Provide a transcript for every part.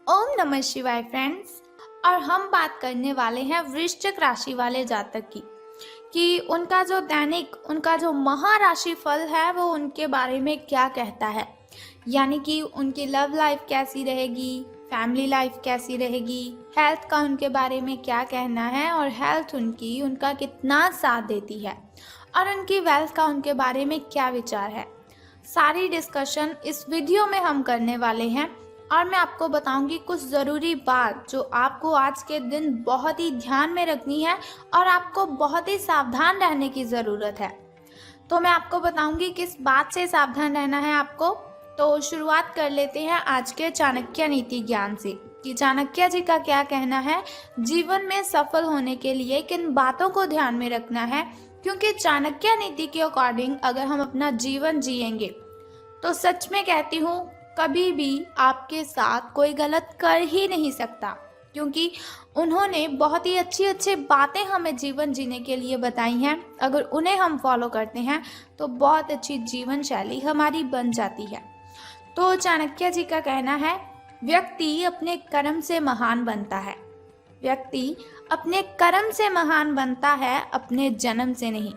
ओम नमः शिवाय फ्रेंड्स। और हम बात करने वाले हैं वृश्चिक राशि वाले जातक की कि उनका जो दैनिक उनका जो महाराशि फल है वो उनके बारे में क्या कहता है। यानी कि उनकी लव लाइफ कैसी रहेगी, फैमिली लाइफ कैसी रहेगी, हेल्थ का उनके बारे में क्या कहना है और हेल्थ उनका कितना साथ देती है और उनकी वेल्थ का उनके बारे में क्या विचार है। सारी डिस्कशन इस वीडियो में हम करने वाले हैं और मैं आपको बताऊंगी कुछ ज़रूरी बात जो आपको आज के दिन बहुत ही ध्यान में रखनी है और आपको बहुत ही सावधान रहने की ज़रूरत है। तो मैं आपको बताऊंगी किस बात से सावधान रहना है आपको। तो शुरुआत कर लेते हैं आज के चाणक्य नीति ज्ञान से कि चाणक्य जी का क्या कहना है, जीवन में सफल होने के लिए किन बातों को ध्यान में रखना है। क्योंकि चाणक्य नीति के अकॉर्डिंग अगर हम अपना जीवन जिएंगे तो सच में कहती हूँ कभी भी आपके साथ कोई गलत कर ही नहीं सकता, क्योंकि उन्होंने बहुत ही अच्छी अच्छी बातें हमें जीवन जीने के लिए बताई हैं। अगर उन्हें हम फॉलो करते हैं तो बहुत अच्छी जीवन शैली हमारी बन जाती है। तो चाणक्य जी का कहना है, व्यक्ति अपने कर्म से महान बनता है। व्यक्ति अपने कर्म से महान बनता है, अपने जन्म से नहीं।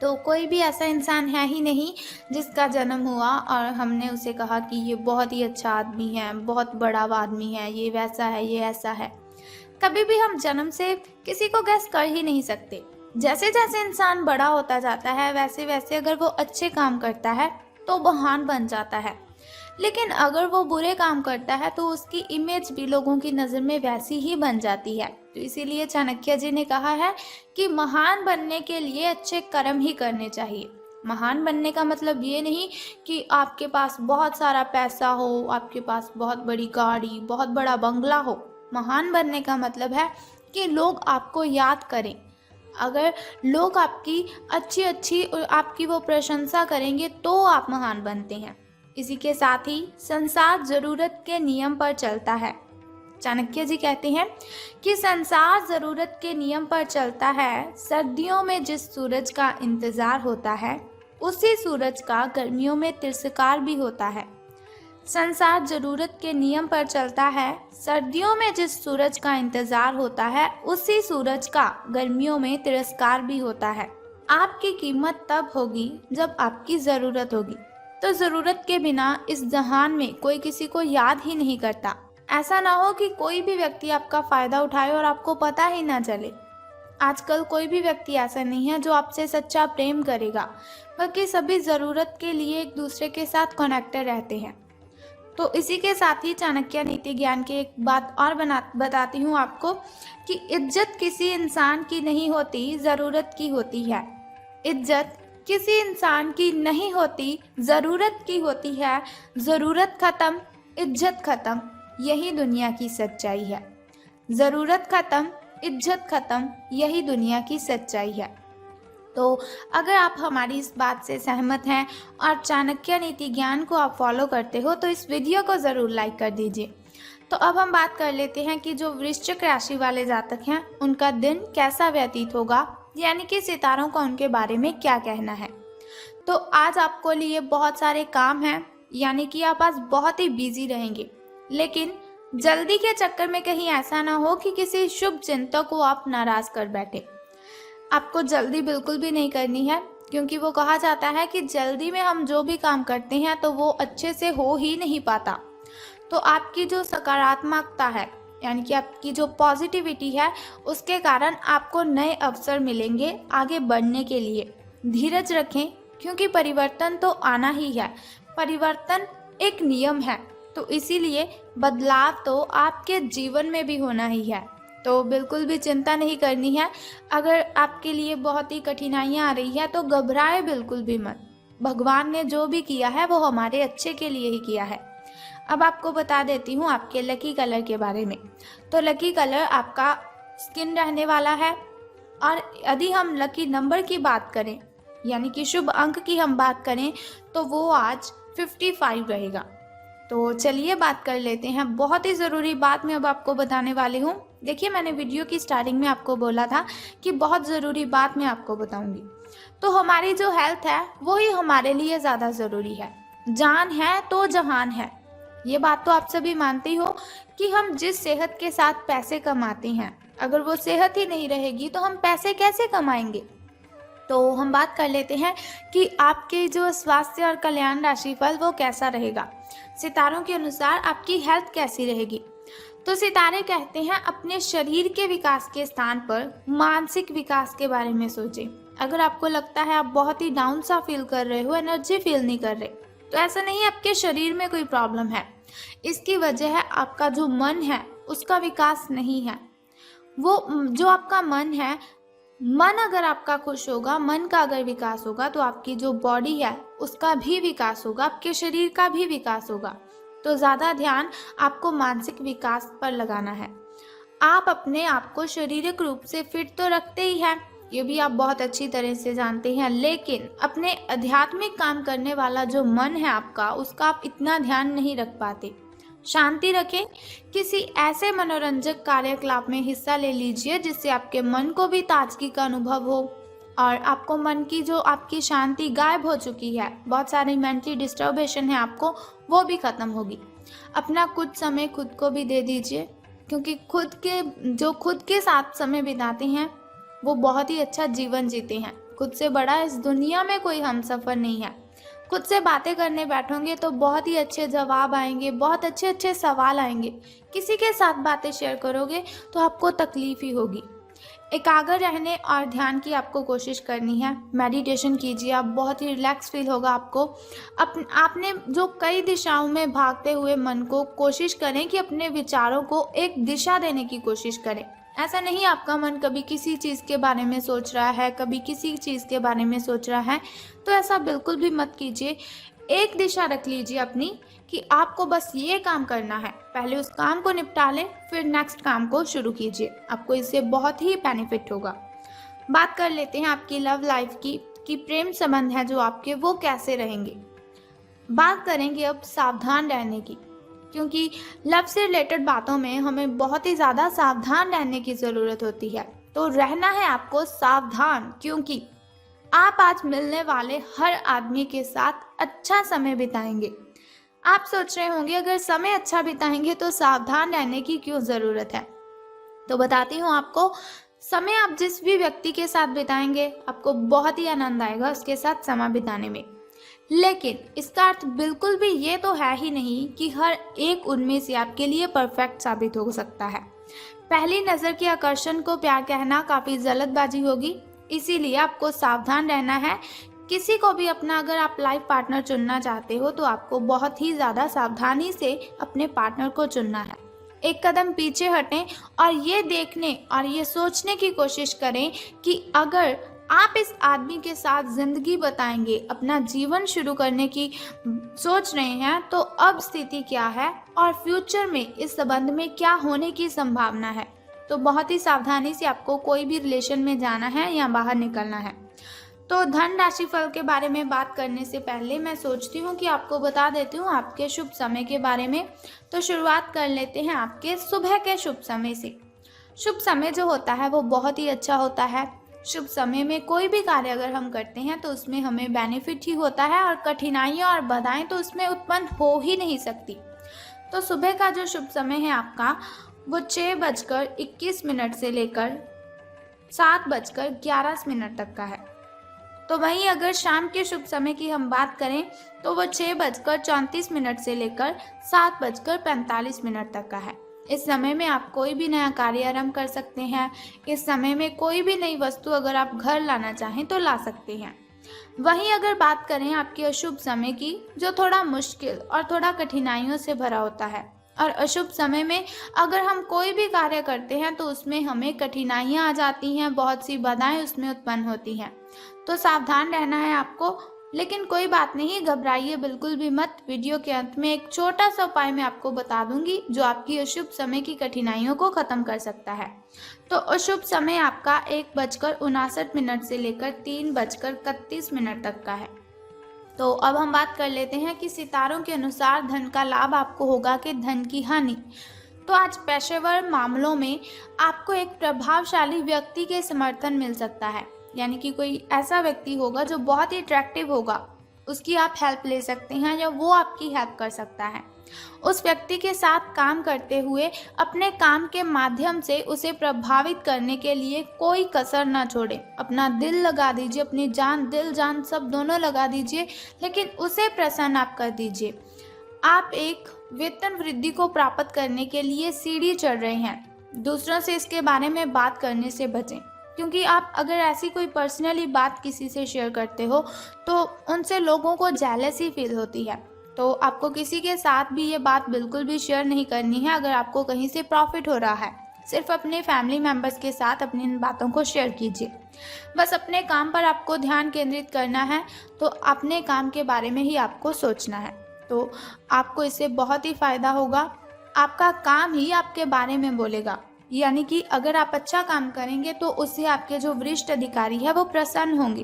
तो कोई भी ऐसा इंसान है ही नहीं जिसका जन्म हुआ और हमने उसे कहा कि ये बहुत ही अच्छा आदमी है, बहुत बड़ा आदमी है, ये वैसा है, ये ऐसा है। कभी भी हम जन्म से किसी को गैस कर ही नहीं सकते। जैसे जैसे इंसान बड़ा होता जाता है वैसे वैसे अगर वो अच्छे काम करता है तो महान बन जाता है, लेकिन अगर वो बुरे काम करता है तो उसकी इमेज भी लोगों की नज़र में वैसी ही बन जाती है। तो इसीलिए चाणक्य जी ने कहा है कि महान बनने के लिए अच्छे कर्म ही करने चाहिए। महान बनने का मतलब ये नहीं कि आपके पास बहुत सारा पैसा हो, आपके पास बहुत बड़ी गाड़ी, बहुत बड़ा बंगला हो। महान बनने का मतलब है कि लोग आपको याद करें। अगर लोग आपकी अच्छी अच्छी आपकी वो प्रशंसा करेंगे तो आप महान बनते हैं। इसी के साथ ही संसार जरूरत के नियम पर चलता है। चाणक्य जी कहते हैं कि संसार जरूरत के नियम पर चलता है। सर्दियों में जिस सूरज का इंतजार होता है उसी सूरज का गर्मियों में तिरस्कार भी होता है। संसार जरूरत के नियम पर चलता है। सर्दियों में जिस सूरज का इंतजार होता है उसी सूरज का गर्मियों में तिरस्कार भी होता है। आपकी कीमत तब होगी जब आपकी ज़रूरत होगी। तो ज़रूरत के बिना इस जहान में कोई किसी को याद ही नहीं करता। ऐसा ना हो कि कोई भी व्यक्ति आपका फ़ायदा उठाए और आपको पता ही ना चले। आजकल कोई भी व्यक्ति ऐसा नहीं है जो आपसे सच्चा प्रेम करेगा, बल्कि सभी ज़रूरत के लिए एक दूसरे के साथ कनेक्टेड रहते हैं। तो इसी के साथ ही चाणक्य नीति ज्ञान की एक बात और बताती हूँ आपको कि इज्जत किसी इंसान की नहीं होती, ज़रूरत की होती है। इज्जत किसी इंसान की नहीं होती, ज़रूरत की होती है। ज़रूरत ख़त्म, इज्जत ख़त्म, यही दुनिया की सच्चाई है। ज़रूरत ख़त्म, इज्जत ख़त्म, यही दुनिया की सच्चाई है। तो अगर आप हमारी इस बात से सहमत हैं और चाणक्य नीति ज्ञान को आप फॉलो करते हो तो इस वीडियो को ज़रूर लाइक कर दीजिए। तो अब हम बात कर लेते हैं कि जो वृश्चिक राशि वाले जातक हैं उनका दिन कैसा व्यतीत होगा, यानी कि सितारों का उनके बारे में क्या कहना है। तो आज आपको लिए बहुत सारे काम हैं, यानी कि आप आज बहुत ही बिजी रहेंगे, लेकिन जल्दी के चक्कर में कहीं ऐसा ना हो कि किसी शुभ चिंतक को आप नाराज कर बैठे। आपको जल्दी बिल्कुल भी नहीं करनी है, क्योंकि वो कहा जाता है कि जल्दी में हम जो भी काम करते हैं तो वो अच्छे से हो ही नहीं पाता। तो आपकी जो सकारात्मकता है, यानी कि आपकी जो पॉजिटिविटी है, उसके कारण आपको नए अवसर मिलेंगे आगे बढ़ने के लिए। धीरज रखें, क्योंकि परिवर्तन तो आना ही है। परिवर्तन एक नियम है, तो इसीलिए बदलाव तो आपके जीवन में भी होना ही है। तो बिल्कुल भी चिंता नहीं करनी है। अगर आपके लिए बहुत ही कठिनाइयाँ आ रही है तो घबराए बिल्कुल भी मत। भगवान ने जो भी किया है वो हमारे अच्छे के लिए ही किया है। अब आपको बता देती हूँ आपके लकी कलर के बारे में। तो लकी कलर आपका स्किन रहने वाला है। और यदि हम लकी नंबर की बात करें, यानी कि शुभ अंक की हम बात करें, तो वो आज 55 रहेगा। तो चलिए बात कर लेते हैं। बहुत ही ज़रूरी बात मैं अब आपको बताने वाली हूँ। देखिए, मैंने वीडियो की स्टार्टिंग में आपको बोला था कि बहुत ज़रूरी बात मैं आपको बताऊँगी। तो हमारी जो हेल्थ है वो ही हमारे लिए ज़्यादा ज़रूरी है। जान है तो जहान है। ये बात तो आप सभी मानते हो कि हम जिस सेहत के साथ पैसे कमाते हैं, अगर वो सेहत ही नहीं रहेगी तो हम पैसे कैसे कमाएंगे। तो हम बात कर लेते हैं कि आपके जो स्वास्थ्य और कल्याण राशिफल वो कैसा रहेगा। सितारों के अनुसार आपकी हेल्थ कैसी रहेगी। तो सितारे कहते हैं अपने शरीर के विकास के स्थान पर मानसिक विकास के बारे में सोचें। अगर आपको लगता है आप बहुत ही डाउन सा फील कर रहे हो, एनर्जी फील नहीं कर रहे, तो ऐसा नहीं है आपके शरीर में कोई प्रॉब्लम है। इसकी वजह है आपका जो मन है उसका विकास नहीं है। वो जो आपका मन है, मन अगर आपका खुश होगा, मन का अगर विकास होगा तो आपकी जो बॉडी है उसका भी विकास होगा, आपके शरीर का भी विकास होगा। तो ज़्यादा ध्यान आपको मानसिक विकास पर लगाना है। आप अपने आप को शारीरिक रूप से फिट तो रखते ही हैं, ये भी आप बहुत अच्छी तरह से जानते हैं, लेकिन अपने आध्यात्मिक काम करने वाला जो मन है आपका, उसका आप इतना ध्यान नहीं रख पाते। शांति रखें, किसी ऐसे मनोरंजक कार्यकलाप में हिस्सा ले लीजिए जिससे आपके मन को भी ताजगी का अनुभव हो और आपको मन की जो आपकी शांति गायब हो चुकी है, बहुत सारी मेंटली डिस्टर्बेशन है आपको, वो भी ख़त्म होगी। अपना कुछ समय खुद को भी दे दीजिए, क्योंकि खुद के साथ समय बिताते हैं वो बहुत ही अच्छा जीवन जीते हैं। खुद से बड़ा इस दुनिया में कोई हमसफ़र नहीं है। खुद से बातें करने बैठोगे तो बहुत ही अच्छे जवाब आएंगे, बहुत अच्छे अच्छे सवाल आएंगे। किसी के साथ बातें शेयर करोगे तो आपको तकलीफ ही होगी। एकाग्र रहने और ध्यान की आपको कोशिश करनी है। मेडिटेशन कीजिए, आप बहुत ही रिलैक्स फील होगा आपको। आपने जो कई दिशाओं में भागते हुए मन को कोशिश करें कि अपने विचारों को एक दिशा देने की कोशिश करें। ऐसा नहीं आपका मन कभी किसी चीज़ के बारे में सोच रहा है, कभी किसी चीज़ के बारे में सोच रहा है, तो ऐसा बिल्कुल भी मत कीजिए। एक दिशा रख लीजिए अपनी कि आपको बस ये काम करना है, पहले उस काम को निपटा लें, फिर नेक्स्ट काम को शुरू कीजिए। आपको इससे बहुत ही बेनिफिट होगा। बात कर लेते हैं आपकी लव लाइफ की कि प्रेम संबंध है जो आपके वो कैसे रहेंगे। बात करेंगे अब सावधान रहने की, क्योंकि लव से रिलेटेड बातों में हमें बहुत ही ज़्यादा सावधान रहने की ज़रूरत होती है। तो रहना है आपको सावधान, क्योंकि आप आज मिलने वाले हर आदमी के साथ अच्छा समय बिताएंगे। आप सोच रहे होंगे अगर समय अच्छा बिताएंगे तो सावधान रहने की क्यों ज़रूरत है। तो बताती हूँ आपको, समय आप जिस भी व्यक्ति के साथ बिताएंगे आपको बहुत ही आनंद आएगा उसके साथ समय बिताने में। लेकिन इसका अर्थ बिल्कुल भी ये तो है ही नहीं कि हर एक उनमें से आपके लिए परफेक्ट साबित हो सकता है। पहली नज़र के आकर्षण को प्यार कहना काफ़ी जल्दबाजी होगी, इसीलिए आपको सावधान रहना है। किसी को भी अपना अगर आप लाइफ पार्टनर चुनना चाहते हो तो आपको बहुत ही ज़्यादा सावधानी से अपने पार्टनर को चुनना है। एक कदम पीछे हटें और ये देखने और ये सोचने की कोशिश करें कि अगर आप इस आदमी के साथ ज़िंदगी बताएंगे, अपना जीवन शुरू करने की सोच रहे हैं, तो अब स्थिति क्या है और फ्यूचर में इस संबंध में क्या होने की संभावना है। तो बहुत ही सावधानी से आपको कोई भी रिलेशन में जाना है या बाहर निकलना है। तो धन राशिफल के बारे में बात करने से पहले मैं सोचती हूँ कि आपको बता देती हूँ आपके शुभ समय के बारे में। तो शुरुआत कर लेते हैं आपके सुबह के शुभ समय से। शुभ समय जो होता है वो बहुत ही अच्छा होता है। शुभ समय में कोई भी कार्य अगर हम करते हैं तो उसमें हमें बेनिफिट ही होता है और कठिनाइयाँ और बाधाएं तो उसमें उत्पन्न हो ही नहीं सकती। तो सुबह का जो शुभ समय है आपका वो 6:21 से लेकर 7:11 तक का है। तो वहीं अगर शाम के शुभ समय की हम बात करें तो वो 6:34 से लेकर 7:45 तक का है। इस समय में आप कोई भी नया कार्य आरंभ कर सकते हैं। इस समय में कोई भी नई वस्तु अगर आप घर लाना चाहें तो ला सकते हैं। वहीं अगर बात करें आपके अशुभ समय की, जो थोड़ा मुश्किल और थोड़ा कठिनाइयों से भरा होता है, और अशुभ समय में अगर हम कोई भी कार्य करते हैं तो उसमें हमें कठिनाइयाँ आ जाती हैं, बहुत सी बाधाएं उसमें उत्पन्न होती हैं। तो सावधान रहना है आपको। लेकिन कोई बात नहीं, घबराइए बिल्कुल भी मत। वीडियो के अंत में एक छोटा सा उपाय मैं आपको बता दूंगी जो आपकी अशुभ समय की कठिनाइयों को खत्म कर सकता है। तो अशुभ समय आपका 1:59 से लेकर 3:31 तक का है। तो अब हम बात कर लेते हैं कि सितारों के अनुसार धन का लाभ आपको होगा कि धन की हानि। तो आज पेशेवर मामलों में आपको एक प्रभावशाली व्यक्ति के समर्थन मिल सकता है, यानी कि कोई ऐसा व्यक्ति होगा जो बहुत ही अट्रैक्टिव होगा, उसकी आप हेल्प ले सकते हैं या वो आपकी हेल्प कर सकता है। उस व्यक्ति के साथ काम करते हुए अपने काम के माध्यम से उसे प्रभावित करने के लिए कोई कसर ना छोड़ें। अपना दिल लगा दीजिए, अपनी जान, दिल जान सब दोनों लगा दीजिए, लेकिन उसे प्रसन्न आप कर दीजिए। आप एक वेतन वृद्धि को प्राप्त करने के लिए सीढ़ी चढ़ रहे हैं। दूसरों से इसके बारे में बात करने से बचें, क्योंकि आप अगर ऐसी कोई पर्सनली बात किसी से शेयर करते हो तो उनसे लोगों को जेलसी फील होती है। तो आपको किसी के साथ भी ये बात बिल्कुल भी शेयर नहीं करनी है अगर आपको कहीं से प्रॉफिट हो रहा है। सिर्फ अपने फैमिली मेम्बर्स के साथ अपनी इन बातों को शेयर कीजिए। बस अपने काम पर आपको ध्यान केंद्रित करना है, तो अपने काम के बारे में ही आपको सोचना है। तो आपको इससे बहुत ही फ़ायदा होगा। आपका काम ही आपके बारे में बोलेगा, यानी कि अगर आप अच्छा काम करेंगे तो उससे आपके जो वरिष्ठ अधिकारी है वो प्रसन्न होंगे।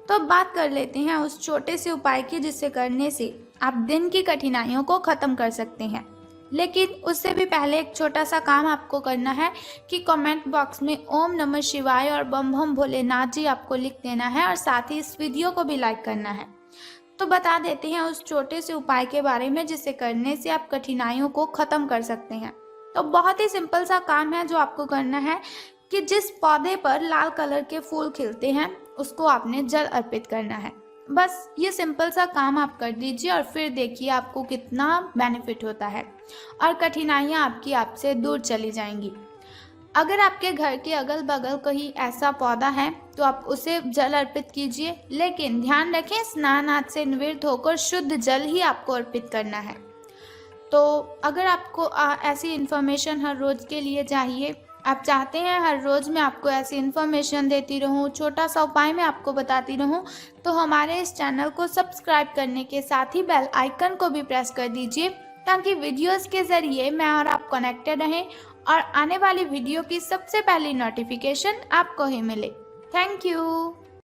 तो अब बात कर लेते हैं उस छोटे से उपाय की जिससे करने से आप दिन की कठिनाइयों को ख़त्म कर सकते हैं। लेकिन उससे भी पहले एक छोटा सा काम आपको करना है कि कमेंट बॉक्स में ओम नमः शिवाय और बम बम भोलेनाथ जी आपको लिख देना है और साथ ही इस वीडियो को भी लाइक करना है। तो बता देते हैं उस छोटे से उपाय के बारे में जिसे करने से आप कठिनाइयों को ख़त्म कर सकते हैं। तो बहुत ही सिंपल सा काम है जो आपको करना है कि जिस पौधे पर लाल कलर के फूल खिलते हैं उसको आपने जल अर्पित करना है। बस ये सिंपल सा काम आप कर दीजिए और फिर देखिए आपको कितना बेनिफिट होता है और कठिनाइयाँ आपकी आपसे दूर चली जाएंगी। अगर आपके घर के अगल बगल कहीं ऐसा पौधा है तो आप उसे जल अर्पित कीजिए, लेकिन ध्यान रखें स्नान आदि से निवृत्त होकर शुद्ध जल ही आपको अर्पित करना है। तो अगर आपको ऐसी इन्फॉर्मेशन हर रोज़ के लिए चाहिए, आप चाहते हैं हर रोज़ मैं आपको ऐसी इन्फॉर्मेशन देती रहूं, छोटा सा उपाय मैं आपको बताती रहूं, तो हमारे इस चैनल को सब्सक्राइब करने के साथ ही बेल आइकन को भी प्रेस कर दीजिए, ताकि वीडियोस के ज़रिए मैं और आप कनेक्टेड रहें और आने वाली वीडियो की सबसे पहली नोटिफिकेशन आपको ही मिले। Thank you.